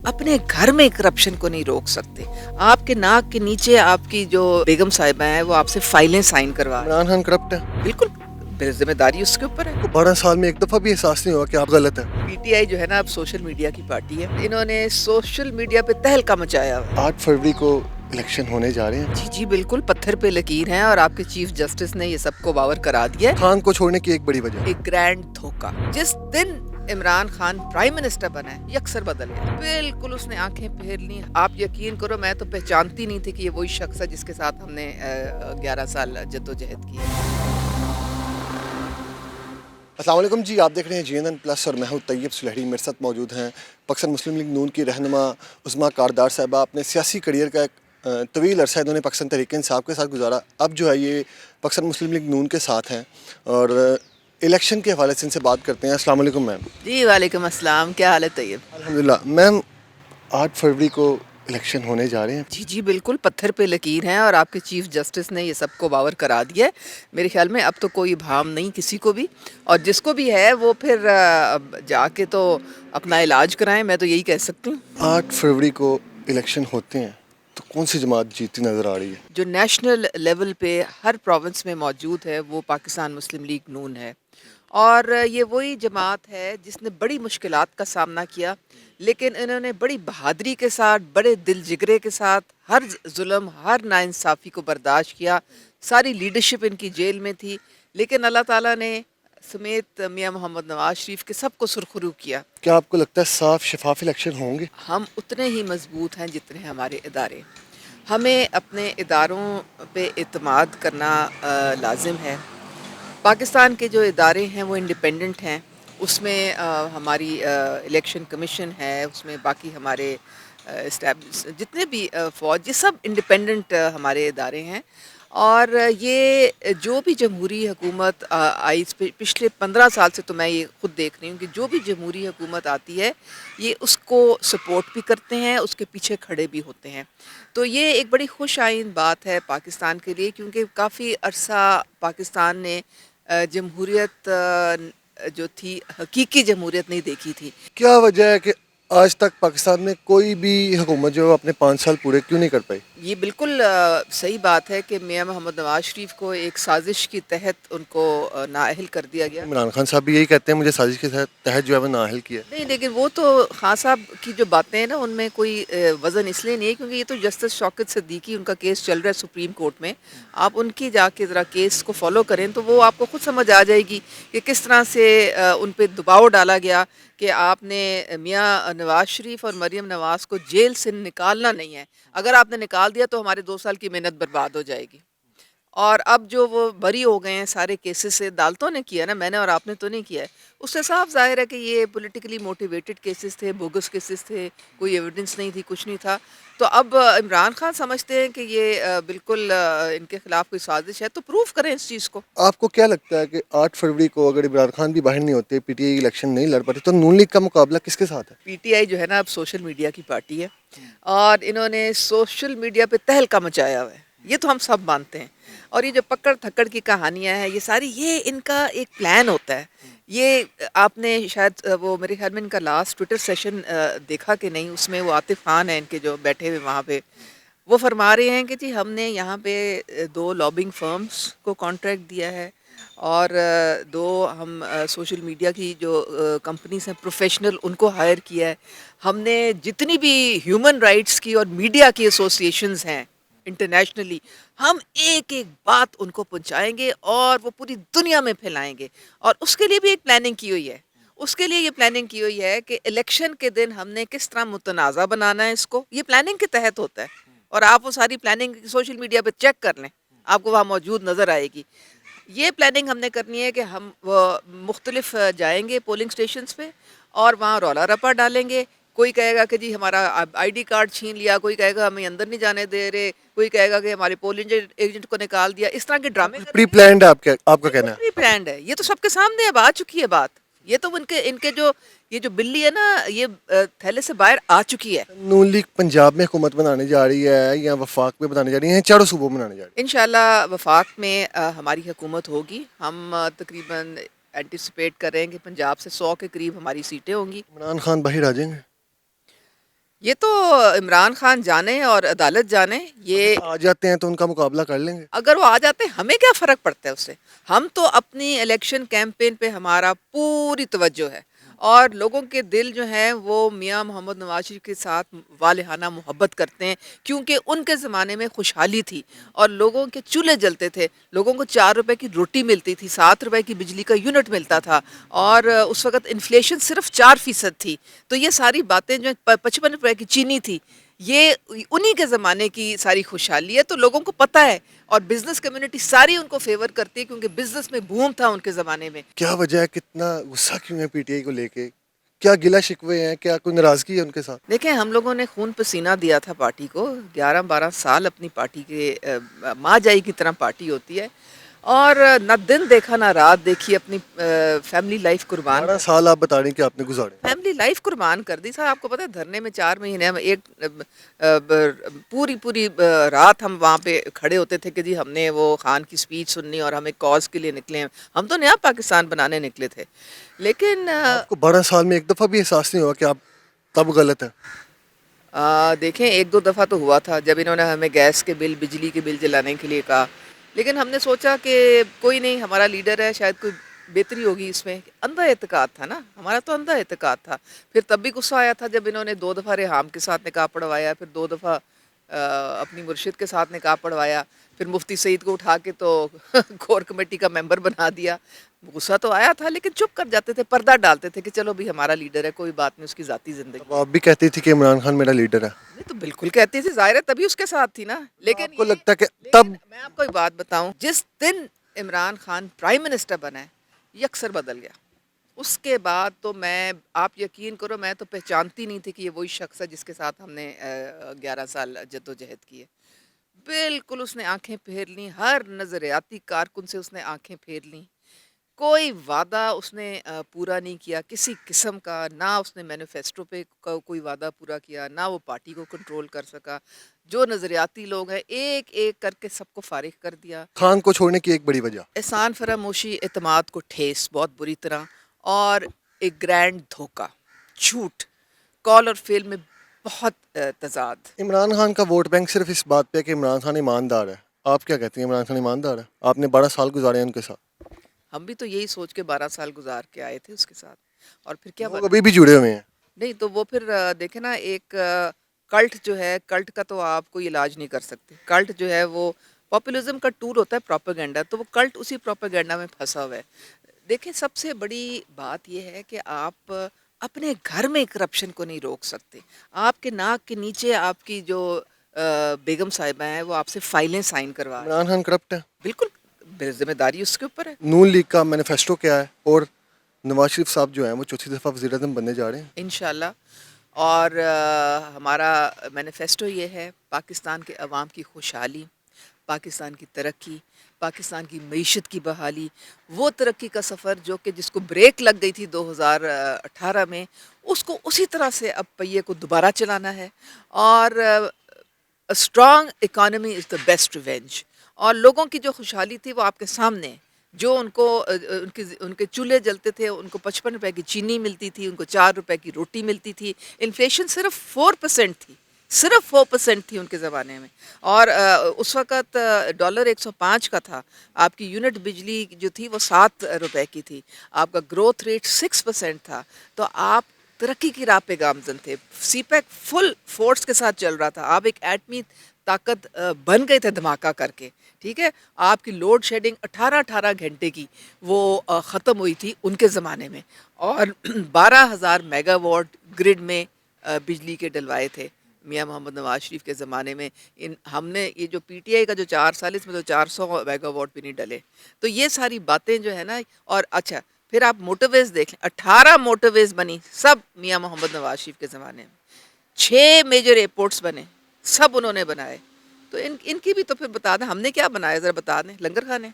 अपने घर में करप्शन को नहीं रोक सकते। आपके नाक के नीचे आपकी जो बेगम साहिबा हैं वो आपसे फाइलें साइन करवा रही इमरान खान करप्ट है। हैं। बिल्कुल, जिम्मेदारी उसके ऊपर है। को 12 साल में एक दफा भी एहसास नहीं हुआ कि आप गलत हैं। पीटीआई जो है ना अब सोशल मीडिया की पार्टी है। इन्होंने सोशल मीडिया पे तहलका मचाया हुआ है। 8 फरवरी को इलेक्शन होने जा रहे हैं। जी जी बिल्कुल, पत्थर पे लकीर है और आपके चीफ जस्टिस ने ये सबको बावर करा दिया है। खान को छोड़ने की एक बड़ी वजह एक ग्रैंड धोखा। जिस दिन इमरान खान प्राइम मिनिस्टर बना है यकसर बदल गया, बिल्कुल उसने आंखें फेर ली। आप यकीन करो मैं तो पहचानती नहीं थी कि ये वही शख्स है जिसके साथ हमने 11 साल जद्दोजहद की है। अस्सलाम वालेकुम जी, आप देख रहे हैं जीएनएन प्लस और मैं हूं तैयब सुलहरी। मेरे साथ मौजूद हैं पाकिस्तान मुस्लिम लीग नून की रहनुमा उस्मा कारदार साहिबा। अपने सियासी करियर का एक तवील अरसा इन्होंने पाकिस्तान तहरीक इंसाफ के साथ गुजारा। अब जो है ये पाकिस्तान मुस्लिम लीग नून के साथ हैं और इलेक्शन के हवाले से इनसे बात करते हैं। अस्सलाम वालेकुम मैम। जी वालेकुम अस्सलाम, क्या हाल है तैयब? अल्हम्दुलिल्लाह मैम, 8 फरवरी को इलेक्शन होने जा रहे हैं। जी जी बिल्कुल, पत्थर पे लकीर हैं और आपके चीफ जस्टिस ने ये सबको बावर करा दिया है। मेरे ख्याल में अब तो कोई भाम नहीं किसी को भी, और जिसको भी है वो फिर अब जाके तो अपना इलाज कराएं, मैं तो यही कह सकती हूँ। 8 फरवरी को इलेक्शन होते हैं तो कौन सी जमात जीतती नज़र आ रही है? जो नेशनल लेवल पे हर प्रोविंस में मौजूद है वो पाकिस्तान मुस्लिम लीग नून है, और ये वही जमात है जिसने बड़ी मुश्किलात का सामना किया, लेकिन इन्होंने बड़ी बहादुरी के साथ, बड़े दिल जिगरे के साथ हर जुल्म, हर नाइंसाफ़ी को बर्दाश्त किया। सारी लीडरशिप इनकी जेल में थी, लेकिन अल्लाह ताला ने समेत मियां मोहम्मद नवाज शरीफ के सबको सुरखरू किया। क्या आपको लगता है साफ शफाफ इलेक्शन होंगे? हम उतने ही मजबूत हैं जितने हमारे इदारे। हमें अपने इदारों पे एतमाद करना लाजिम है। पाकिस्तान के जो इदारे हैं वो इंडिपेंडेंट हैं। उसमें हमारी इलेक्शन कमीशन है, उसमें बाकी हमारे एस्टैब्लिश जितने भी फ़ौज, ये सब इंडिपेंडेंट हमारे इदारे हैं। और ये जो भी जमहूरी हुकूमत आई पिछले 15 साल से, तो मैं ये ख़ुद देख रही हूँ कि जो भी जमहूरी हुकूमत आती है ये उसको सपोर्ट भी करते हैं, उसके पीछे खड़े भी होते हैं। तो ये एक बड़ी खुश आइन बात है पाकिस्तान के लिए, क्योंकि काफ़ी अरसा पाकिस्तान ने जमहूरियत जो थी, हकीकी जमहूरियत नहीं देखी थी। क्या वजह है कि आज तक पाकिस्तान में कोई भी हुकूमत जो है अपने 5 साल पूरे क्यों नहीं कर पाई? ये बिल्कुल सही बात है कि मियां मोहम्मद नवाज शरीफ को एक साजिश के तहत उनको नाअहल कर दिया गया। इमरान खान साहब भी यही कहते हैं, मुझे साजिश के तहत जो है वो नाअहल किया। नहीं, लेकिन वो तो खान साहब की जो बातें हैं ना उनमें कोई वज़न इसलिए नहीं है क्योंकि ये तो जस्टिस शौकत सिद्दीकी, उनका केस चल रहा है सुप्रीम कोर्ट में। आप उनकी जाके ज़रा केस को फॉलो करें तो वो आपको खुद समझ आ जाएगी कि किस तरह से उन पे दबाव डाला गया कि आपने मियां नवाज शरीफ और मरीम नवाज को जेल से निकालना नहीं है। अगर आपने निकाल दिया तो हमारे 2 साल की मेहनत बर्बाद हो जाएगी। और अब जो वो बरी हो गए हैं सारे केसेस से, अदालतों ने किया ना, मैंने और आपने तो नहीं किया है। उससे साफ ज़ाहिर है कि ये पॉलिटिकली मोटिवेटेड केसेस थे, बोगस केसेस थे, कोई एविडेंस नहीं थी, कुछ नहीं था। तो अब इमरान खान समझते हैं कि ये बिल्कुल इनके खिलाफ कोई साजिश है, तो प्रूफ करें इस चीज़ को। आपको क्या लगता है कि 8 फरवरी को अगर इमरान खान भी बाहर नहीं होते, पीटीआई इलेक्शन नहीं लड़ पाते, तो नून लीग का मुकाबला किसके साथ है? पीटीआई जो है ना अब सोशल मीडिया की पार्टी है, और इन्होंने सोशल मीडिया पे तहलका मचाया हुआ है, ये तो हम सब मानते हैं। और ये जो पकड़ थकड़ की कहानियां हैं, ये सारी, ये इनका एक प्लान होता है। ये आपने शायद वो मेरे ख्याल में इनका लास्ट ट्विटर सेशन देखा कि नहीं, उसमें वो आतिफ खान है इनके जो बैठे हुए वहाँ पे, वो फरमा रहे हैं कि जी हमने यहाँ पे 2 लॉबिंग फर्म्स को कॉन्ट्रैक्ट दिया है, और 2 हम सोशल मीडिया की जो कंपनीज हैं प्रोफेशनल, उनको हायर किया है। हमने जितनी भी ह्यूमन राइट्स की और मीडिया की एसोसिएशंस हैं इंटरनेशनली, हम एक एक बात उनको पहुंचाएंगे और वो पूरी दुनिया में फैलाएंगे। और उसके लिए भी एक प्लानिंग की हुई है। उसके लिए ये प्लानिंग की हुई है कि इलेक्शन के दिन हमने किस तरह मुतनाज़ा बनाना है इसको, ये प्लानिंग के तहत होता है। और आप वो सारी प्लानिंग सोशल मीडिया पे चेक कर लें, आपको वहाँ मौजूद नज़र आएगी। ये प्लानिंग हमने करनी है कि हम मुख्तलिफ जाएंगे पोलिंग स्टेशंस पे और वहाँ रौला रपा डालेंगे। कोई कहेगा कि जी हमारा आईडी कार्ड छीन लिया, कोई कहेगा हमें अंदर नहीं जाने दे रहे, कोई कहेगा कि हमारे पोलिंग एजेंट को निकाल दिया। इस तरह के ड्रामे प्री प्लान्ड है आपका कहना है? प्री प्लान्ड है। ये तो सबके सामने अब आ चुकी है बात। ये तो इनके इनके जो ये जो बिल्ली है ना, ये थैले से बाहर आ चुकी है। नून लीग पंजाब में हुकूमत बनाने जा रही है या वफाक में बनाने जा रही है, चारों सूबों में बनाने जा रही है? इंशाल्लाह वफाक में हमारी हुकूमत होगी। हम तकरीबन एंटिसिपेट कर रहे हैं कि पंजाब से 100 के करीब हमारी सीटें होंगी। इमरान खान बाहर आ जाएंगे? یہ تو عمران خان جانے اور عدالت جانے، یہ آ جاتے ہیں تو ان کا مقابلہ کر لیں گے؟ اگر وہ آ جاتے ہیں ہمیں کیا فرق پڑتا ہے اس سے؟ ہم تو اپنی الیکشن کیمپین پہ ہمارا پوری توجہ ہے، اور لوگوں کے دل جو ہیں وہ میاں محمد نواز شریف کے ساتھ والہانہ محبت کرتے ہیں، کیونکہ ان کے زمانے میں خوشحالی تھی اور لوگوں کے چولہے جلتے تھے، لوگوں کو 4 روپے کی روٹی ملتی تھی، 7 روپے کی بجلی کا یونٹ ملتا تھا، اور اس وقت انفلیشن صرف 4% تھی۔ تو یہ ساری باتیں جو 55 روپے کی چینی تھی، یہ انہی کے زمانے کی ساری خوشحالی ہے، تو لوگوں کو پتہ ہے، اور بزنس کمیونٹی ساری ان کو فیور کرتی ہے، کیونکہ بزنس میں بوم تھا ان کے زمانے میں۔ کیا وجہ ہے، کتنا غصہ کیوں ہے پی ٹی آئی کو لے کے؟ کیا گلہ شکوے ہیں، کیا کوئی ناراضگی ہے ان کے ساتھ؟ دیکھیں، ہم لوگوں نے خون پسینہ دیا تھا پارٹی کو، 11-12 سال اپنی پارٹی کے ماں جائی کی طرح پارٹی ہوتی ہے، اور نہ دن دیکھا نہ رات دیکھی، اپنی فیملی لائف قربان 12 سال آپ بتا رہے ہیں کہ آپ نے گزارے؟ فیملی لائف قربان کر دی۔ سر آپ کو پتہ ہے دھرنے میں 4 مہینے ہم پوری رات ہم وہاں پہ کھڑے ہوتے تھے کہ جی ہم نے وہ خان کی سپیچ سننی اور ہم ایک کاز کے لیے نکلے ہیں، ہم تو نیا پاکستان بنانے نکلے تھے، لیکن آپ کو 12 سال میں ایک دفعہ بھی احساس نہیں ہوا کہ آپ تب غلط ہیں؟ دیکھیں، 1-2 دفعہ تو ہوا تھا جب انہوں نے ہمیں گیس کے بل، بجلی کے بل جلانے کے لیے کہا، لیکن ہم نے سوچا کہ کوئی نہیں، ہمارا لیڈر ہے، شاید کوئی بہتری ہوگی اس میں۔ اندھا اعتقاد تھا نا، ہمارا تو اندھا اعتقاد تھا۔ پھر تب بھی غصہ آیا تھا جب انہوں نے 2 دفعہ ریحام کے ساتھ نکاح پڑھوایا، پھر 2 دفعہ اپنی مرشد کے ساتھ نکاح پڑھوایا، پھر مفتی سعید کو اٹھا کے تو کور کمیٹی کا ممبر بنا دیا۔ غصہ تو آیا تھا، لیکن چپ کر جاتے تھے، پردہ ڈالتے تھے کہ چلو بھی ہمارا لیڈر ہے، کوئی بات نہیں، اس کی ذاتی اب زندگی ہے۔ آپ بھی کہتی تھی کہ عمران خان میرا لیڈر ہے؟ نہیں تو بالکل کہتی تھی، ظاہر ہے تبھی اس کے ساتھ تھی نا، آپ لیکن کو لگتا ہے کہ لیکن تب میں آپ کو ایک بات بتاؤں، جس دن عمران خان پرائم منسٹر بنا ہے، یکسر بدل گیا۔ اس کے بعد تو میں، آپ یقین کرو، میں تو پہچانتی نہیں تھی کہ یہ وہی شخص ہے جس کے ساتھ ہم نے 11 سال جدوجہد کی ہے۔ بالکل اس نے آنکھیں پھیر لیں، ہر نظریاتی کارکن سے اس نے آنکھیں پھیر لیں، کوئی وعدہ اس نے پورا نہیں کیا کسی قسم کا، نہ اس نے مینیفیسٹو پہ کوئی وعدہ پورا کیا، نہ وہ پارٹی کو کنٹرول کر سکا۔ جو نظریاتی لوگ ہیں ایک ایک کر کے سب کو فارغ کر دیا۔ خان کو چھوڑنے کی ایک بڑی وجہ؟ احسان فراموشی، اعتماد کو ٹھیس بہت بری طرح، اور ایک گرینڈ دھوکہ، جھوٹ، کال اور فیل میں بہت تضاد۔ عمران خان کا ووٹ بینک صرف اس بات پہ ہے کہ عمران خان ایماندار ہے، آپ کیا کہتی ہیں؟ عمران خان ایماندار ہے؟ آپ نے 12 سال گزارے ہیں ان کے ساتھ۔ ہم بھی تو یہی سوچ کے 12 سال گزار کے آئے تھے اس کے ساتھ، اور پھر کیا لوگ بنا؟ ابھی بھی جڑے ہوئے ہیں۔ نہیں تو وہ پھر دیکھیں نا، ایک کلٹ جو ہے، کلٹ کا تو آپ کوئی علاج نہیں کر سکتے۔ کلٹ جو ہے وہ پاپولزم کا ٹول ہوتا ہے، پروپیگنڈا، تو وہ کلٹ اسی پروپیگنڈا میں پھنسا ہوا ہے۔ دیکھیں، سب سے بڑی بات یہ ہے کہ آپ اپنے گھر میں کرپشن کو نہیں روک سکتے۔ آپ کے ناک کے نیچے آپ کی جو بیگم صاحبہ ہیں وہ آپ سے فائلیں سائن کروا رہی ہیں۔ عمران خان کرپٹ ہے؟ بالکل ذمہ داری اس کے اوپر ہے۔ نون لیگ کا مینیفیسٹو کیا ہے، اور نواز شریف صاحب جو ہیں وہ چوتھی دفعہ وزیر اعظم بننے جا رہے ہیں؟ انشاءاللہ، اور ہمارا مینیفیسٹو یہ ہے، پاکستان کے عوام کی خوشحالی، پاکستان کی ترقی، پاکستان کی معیشت کی بحالی، وہ ترقی کا سفر جو کہ جس کو بریک لگ گئی تھی 2018 میں، اس کو اسی طرح سے اب پہیے کو دوبارہ چلانا ہے، اور strong economy is the best revenge, اور لوگوں کی جو خوشحالی تھی وہ آپ کے سامنے ہے۔ جو ان کو ان کے چولہے جلتے تھے، ان کو 55 روپے کی چینی ملتی تھی، ان کو 4 روپے کی روٹی ملتی تھی، انفلیشن صرف 4% تھی، صرف 4% تھی ان کے زمانے میں، اور اس وقت ڈالر 105 کا تھا، آپ کی یونٹ بجلی جو تھی وہ 7 روپے کی تھی، آپ کا گروتھ ریٹ 6% تھا، تو آپ ترقی کی راہ پہ گامزن تھے۔ سی پیک فل فورس کے ساتھ چل رہا تھا، آپ ایک ایٹمی طاقت بن گئے تھے دھماکہ کر کے، ٹھیک ہے؟ آپ کی لوڈ شیڈنگ 18 گھنٹے کی وہ ختم ہوئی تھی ان کے زمانے میں، اور 12,000 میگا واٹ گرڈ میں بجلی کے ڈلوائے تھے میاں محمد نواز شریف کے زمانے میں۔ ہم نے یہ جو پی ٹی آئی کا جو 4 سال، اس میں تو 400 میگا واٹ بھی نہیں ڈلے۔ تو یہ ساری باتیں جو ہے نا، اور اچھا پھر آپ موٹر ویز دیکھ لیں، 18 موٹر ویز بنی، سب میاں محمد نواز شریف کے زمانے میں۔ 6 میجر ایئرپورٹس بنے، سب انہوں نے بنائے۔ تو ان کی بھی تو پھر بتا دیں، ہم نے کیا بنایا ذرا بتا دیں، لنگر کھانے۔